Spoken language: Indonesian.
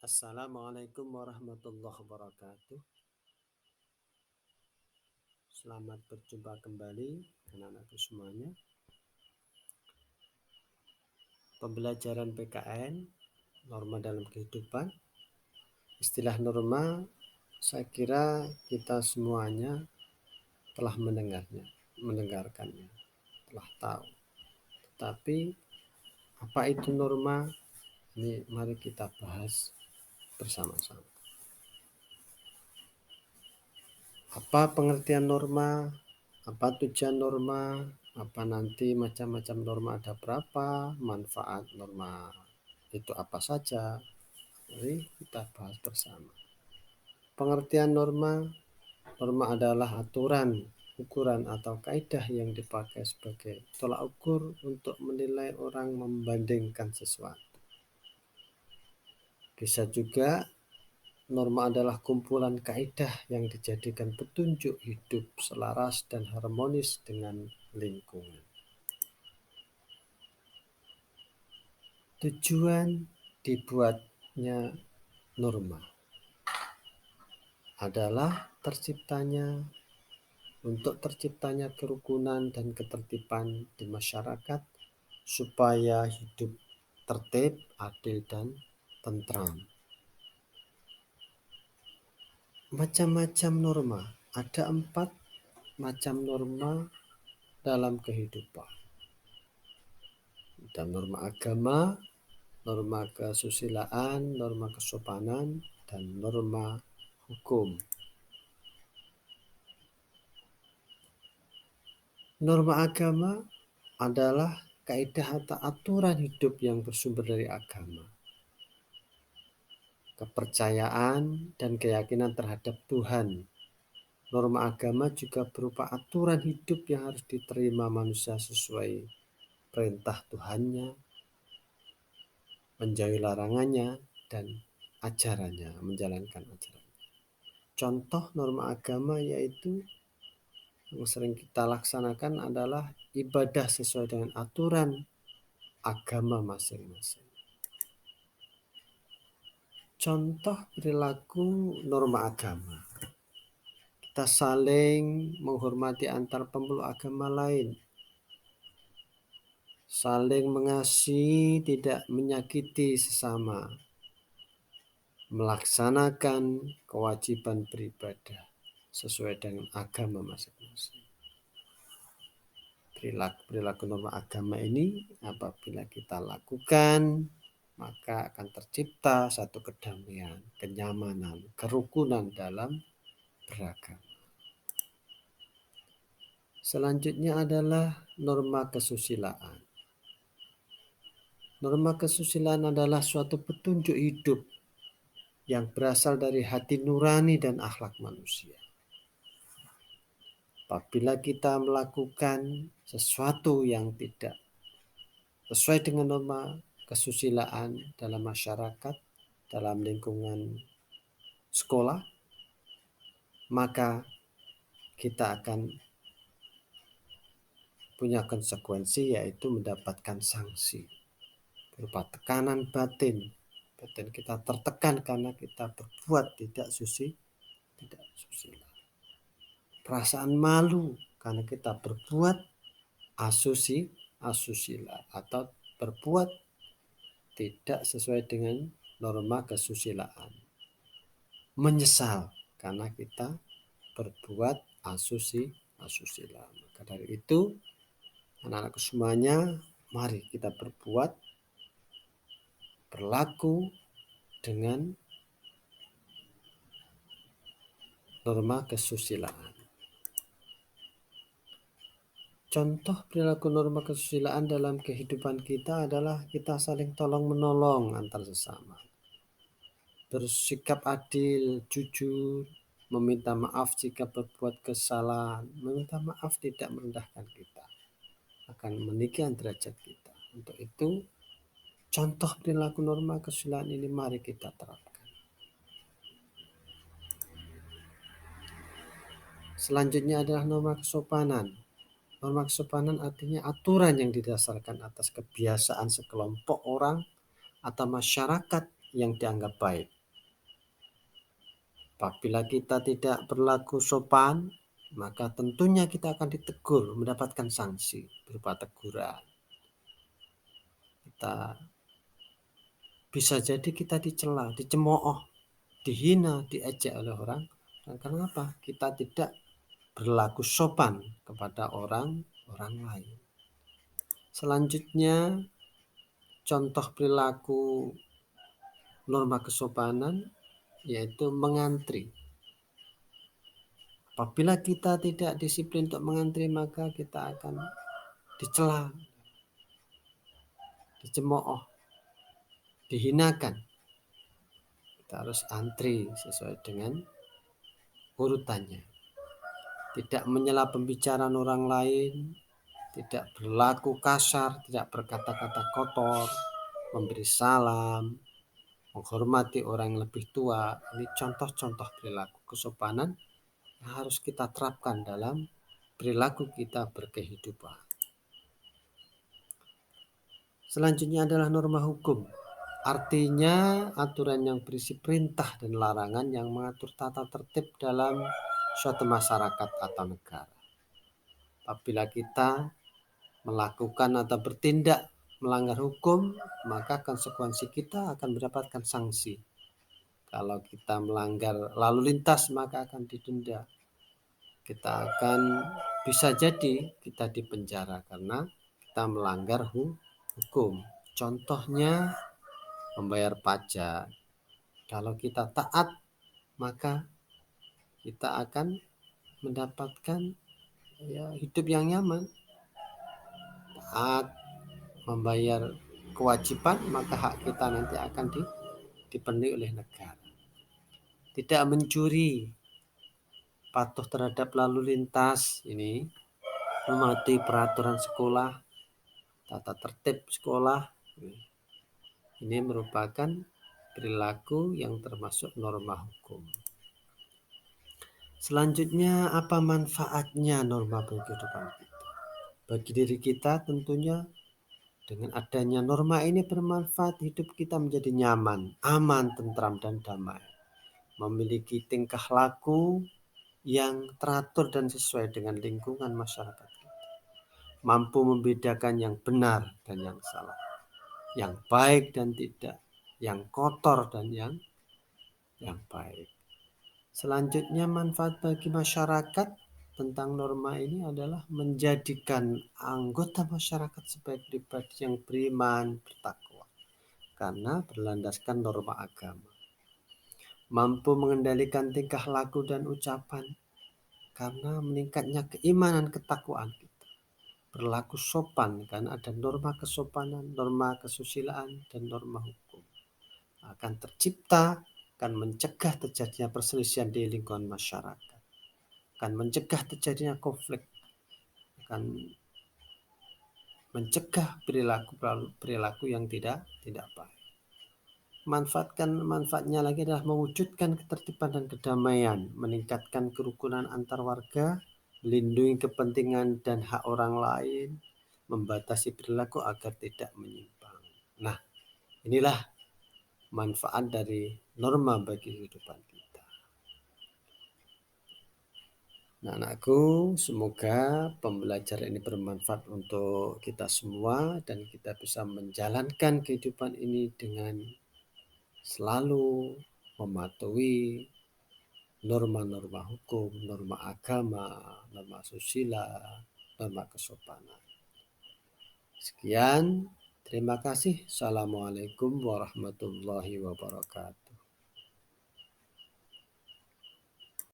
Assalamualaikum warahmatullahi wabarakatuh. Selamat berjumpa kembali anak-anakku semuanya. Pembelajaran PKN, norma dalam kehidupan. Istilah norma, saya kira kita semuanya telah mendengarkannya, telah tahu. Tapi apa itu norma? Ini mari kita bahas bersama-sama. Apa pengertian norma? Apa tujuan norma? Apa nanti macam-macam norma ada berapa? Manfaat norma itu apa saja? Mari kita bahas bersama. Pengertian norma. Norma adalah aturan, ukuran atau kaidah yang dipakai sebagai tolak ukur untuk menilai orang membandingkan sesuatu. Bisa juga norma adalah kumpulan kaidah yang dijadikan petunjuk hidup selaras dan harmonis dengan lingkungan. Tujuan dibuatnya norma adalah terciptanya kerukunan dan ketertiban di masyarakat supaya hidup tertib, adil, dan tentram. Macam-macam norma. Ada 4 macam norma dalam kehidupan. Ada norma agama, norma kesusilaan, norma kesopanan, dan norma hukum. Norma agama adalah kaidah atau aturan hidup yang bersumber dari agama, kepercayaan, dan keyakinan terhadap Tuhan. Norma agama juga berupa aturan hidup yang harus diterima manusia sesuai perintah Tuhannya, menjauhi larangannya, dan ajarannya, menjalankan ajarannya. Contoh norma agama yaitu yang sering kita laksanakan adalah ibadah sesuai dengan aturan agama masing-masing. Contoh perilaku norma agama. Kita saling menghormati antar pemeluk agama lain. Saling mengasihi, tidak menyakiti sesama. Melaksanakan kewajiban beribadah sesuai dengan agama masing-masing. Perilaku norma agama ini apabila kita lakukan, maka akan tercipta satu kedamaian, kenyamanan, kerukunan dalam beragama. Selanjutnya adalah norma kesusilaan. Norma kesusilaan adalah suatu petunjuk hidup yang berasal dari hati nurani dan akhlak manusia. Apabila kita melakukan sesuatu yang tidak sesuai dengan norma kesusilaan dalam masyarakat, dalam lingkungan sekolah, maka kita akan punya konsekuensi, yaitu mendapatkan sanksi berupa tekanan batin. Batin kita tertekan karena kita berbuat tidak susila. Perasaan malu karena kita berbuat asusila atau berbuat tidak sesuai dengan norma kesusilaan. Menyesal karena kita berbuat asusila. Maka dari itu, anak-anak semuanya, mari kita berlaku dengan norma kesusilaan. Contoh perilaku norma kesusilaan dalam kehidupan kita adalah kita saling tolong-menolong antar sesama. Bersikap adil, jujur, meminta maaf jika berbuat kesalahan. Meminta maaf tidak merendahkan kita, akan meninggikan derajat kita. Untuk itu, contoh perilaku norma kesusilaan ini mari kita terapkan. Selanjutnya adalah norma kesopanan. Norma kesopanan artinya aturan yang didasarkan atas kebiasaan sekelompok orang atau masyarakat yang dianggap baik. Apabila kita tidak berlaku sopan, maka tentunya kita akan ditegur, mendapatkan sanksi berupa teguran. Kita bisa jadi kita dicela, dicemooh, dihina, diejek oleh orang. Dan karena apa? Kita tidak berlaku sopan kepada orang lain. Selanjutnya, contoh perilaku norma kesopanan yaitu mengantri. Apabila kita tidak disiplin untuk mengantri, maka kita akan dicela, dicemooh, dihinakan. Kita harus antri sesuai dengan urutannya. Tidak menyela pembicaraan orang lain, tidak berlaku kasar, tidak berkata-kata kotor, memberi salam, menghormati orang yang lebih tua. Ini contoh-contoh perilaku kesopanan yang harus kita terapkan dalam perilaku kita berkehidupan. Selanjutnya adalah norma hukum. Artinya aturan yang berisi perintah dan larangan yang mengatur tata tertib dalam suatu masyarakat atau negara. Apabila kita melakukan atau bertindak melanggar hukum, maka konsekuensi kita akan mendapatkan sanksi. Kalau kita melanggar lalu lintas, maka akan didenda. Kita akan bisa jadi kita dipenjara karena kita melanggar hukum. Contohnya membayar pajak. Kalau kita taat, maka kita akan mendapatkan hidup yang nyaman. Taat, membayar kewajiban, maka hak kita nanti akan dipenuhi oleh negara. Tidak mencuri, patuh terhadap lalu lintas, ini mematuhi peraturan sekolah, tata tertib sekolah. Ini merupakan perilaku yang termasuk norma hukum. Selanjutnya, apa manfaatnya norma kehidupan kita? Bagi diri kita tentunya dengan adanya norma ini bermanfaat, hidup kita menjadi nyaman, aman, tentram, dan damai. Memiliki tingkah laku yang teratur dan sesuai dengan lingkungan masyarakat kita. Mampu membedakan yang benar dan yang salah, yang baik dan tidak, yang kotor dan yang baik. Selanjutnya, manfaat bagi masyarakat tentang norma ini adalah menjadikan anggota masyarakat sebagai pribadi yang beriman, bertakwa, karena berlandaskan norma agama. Mampu mengendalikan tingkah laku dan ucapan, karena meningkatnya keimanan ketakwaan kita. Berlaku sopan, karena ada norma kesopanan, norma kesusilaan, dan norma hukum. Akan tercipta, akan mencegah terjadinya perselisihan di lingkungan masyarakat, akan mencegah terjadinya konflik, akan mencegah perilaku yang tidak baik. Manfaatnya lagi adalah mewujudkan ketertiban dan kedamaian, meningkatkan kerukunan antar warga, melindungi kepentingan dan hak orang lain, membatasi perilaku agar tidak menyimpang. Nah, inilah manfaat dari norma bagi kehidupan kita. Nah, anakku, semoga pembelajaran ini bermanfaat untuk kita semua dan kita bisa menjalankan kehidupan ini dengan selalu mematuhi norma-norma hukum, norma agama, norma susila, norma kesopanan. Sekian, terima kasih. Assalamualaikum warahmatullahi wabarakatuh.